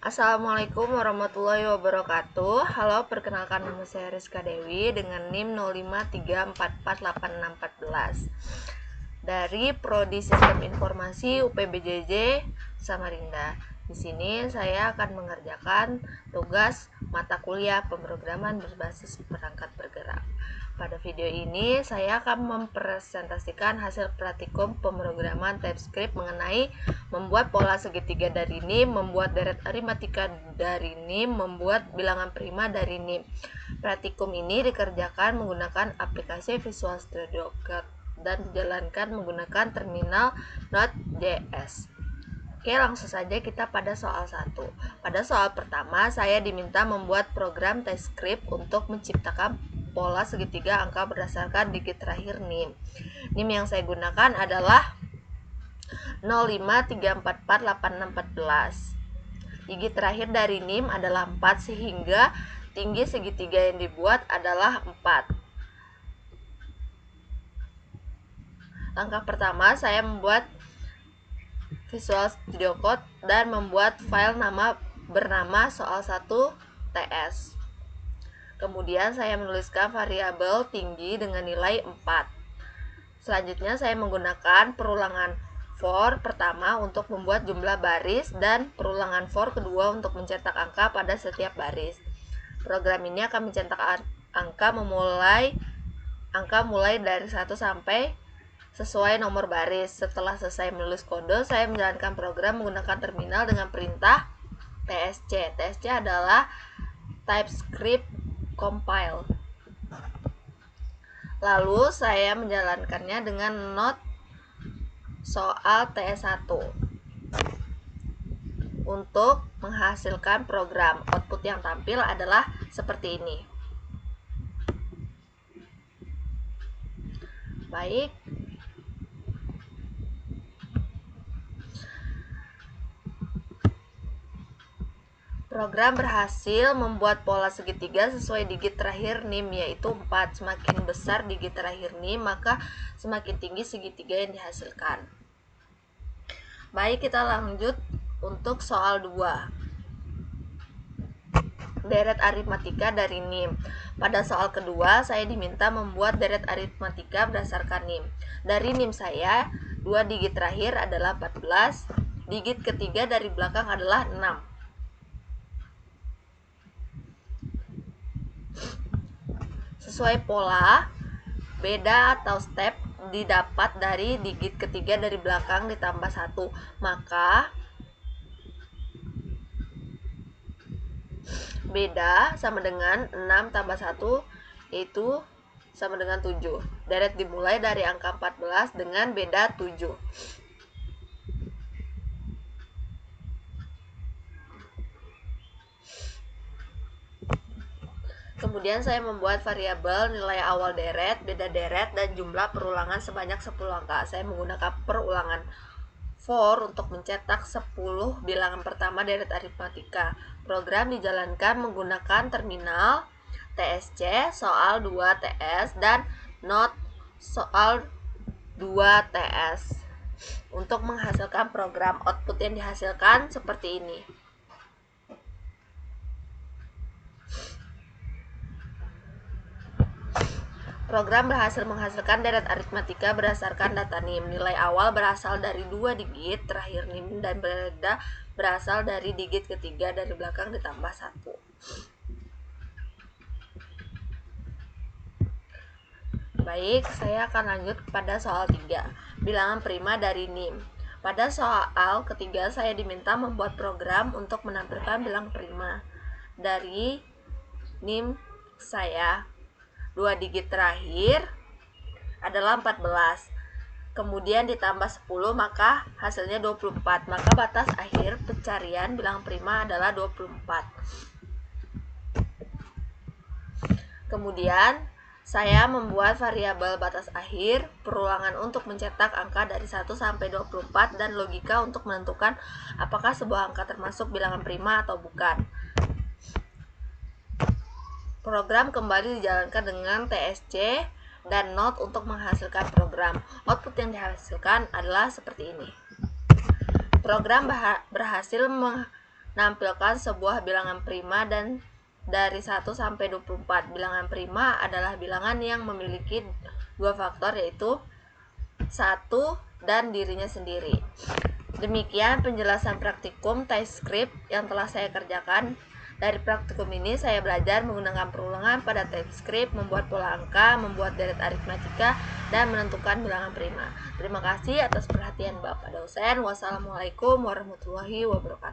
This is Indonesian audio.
Assalamualaikum warahmatullahi wabarakatuh. Halo, perkenalkan nama saya Rizka Dewi dengan NIM 0534484614 dari Prodi Sistem Informasi UPBJJ Samarinda. Di sini saya akan mengerjakan tugas mata kuliah pemrograman berbasis perangkat bergerak. Pada video ini saya akan mempresentasikan hasil praktikum pemrograman TypeScript mengenai membuat pola segitiga dari NIM, membuat deret aritmatika dari NIM, membuat bilangan prima dari NIM. Praktikum ini dikerjakan menggunakan aplikasi Visual Studio Code dan dijalankan menggunakan terminal Node.js. Oke, langsung saja kita pada soal 1. Pada soal pertama, saya diminta membuat program TypeScript untuk menciptakan pola segitiga angka berdasarkan digit terakhir NIM. NIM yang saya gunakan adalah 0534484614. Digit terakhir dari NIM adalah 4 sehingga tinggi segitiga yang dibuat adalah 4. Langkah pertama, saya membuat Visual Studio Code dan membuat file bernama soal1.ts. Kemudian saya menuliskan variabel tinggi dengan nilai 4. Selanjutnya saya menggunakan perulangan for pertama untuk membuat jumlah baris dan perulangan for kedua untuk mencetak angka pada setiap baris. Program ini akan mencetak angka mulai dari 1 sampai sesuai nomor baris. Setelah selesai menulis kode, saya menjalankan program menggunakan terminal dengan perintah tsc. tsc adalah TypeScript compile. Lalu saya menjalankannya dengan Node soal TS1 untuk menghasilkan program. Output yang tampil adalah seperti ini. Baik. Program berhasil membuat pola segitiga sesuai digit terakhir NIM, yaitu 4. Semakin besar digit terakhir NIM, maka semakin tinggi segitiga yang dihasilkan. Baik, kita lanjut untuk soal 2. Deret aritmatika dari NIM. Pada soal kedua, saya diminta membuat deret aritmatika berdasarkan NIM. Dari NIM saya, 2 digit terakhir adalah 14, digit ketiga dari belakang adalah 6. Sesuai pola, beda atau step didapat dari digit ketiga dari belakang ditambah 1, maka beda sama dengan 6 tambah 1 yaitu sama dengan 7. Deret dimulai dari angka 14 dengan beda 7. Kemudian saya membuat variabel nilai awal deret, beda deret, dan jumlah perulangan sebanyak 10 angka. Saya menggunakan perulangan for untuk mencetak 10 bilangan pertama deret aritmatika. Program dijalankan menggunakan terminal tsc soal 2ts dan Node soal 2ts untuk menghasilkan program. Output yang dihasilkan seperti ini. Program berhasil menghasilkan deret aritmatika berdasarkan data NIM. Nilai awal berasal dari 2 digit terakhir NIM dan beda berasal dari digit ketiga dari belakang ditambah 1. Baik, saya akan lanjut pada soal 3. Bilangan prima dari NIM. Pada soal ketiga, saya diminta membuat program untuk menampilkan bilangan prima dari NIM saya. 2 digit terakhir adalah 14, kemudian ditambah 10 maka hasilnya 24, maka batas akhir pencarian bilangan prima adalah 24. Kemudian saya membuat variabel batas akhir, perulangan untuk mencetak angka dari 1 sampai 24, dan logika untuk menentukan apakah sebuah angka termasuk bilangan prima atau bukan. Program kembali dijalankan dengan tsc dan Node untuk menghasilkan program. Output yang dihasilkan adalah seperti ini. Program berhasil nampilkan sebuah bilangan prima dan dari 1 sampai 24. Bilangan prima adalah bilangan yang memiliki dua faktor, yaitu 1 dan dirinya sendiri. Demikian penjelasan praktikum TypeScript yang telah saya kerjakan. Dari praktikum ini saya belajar menggunakan perulangan pada TypeScript, membuat pola angka, membuat deret aritmatika, dan menentukan bilangan prima. Terima kasih atas perhatian Bapak dosen. Wassalamualaikum warahmatullahi wabarakatuh.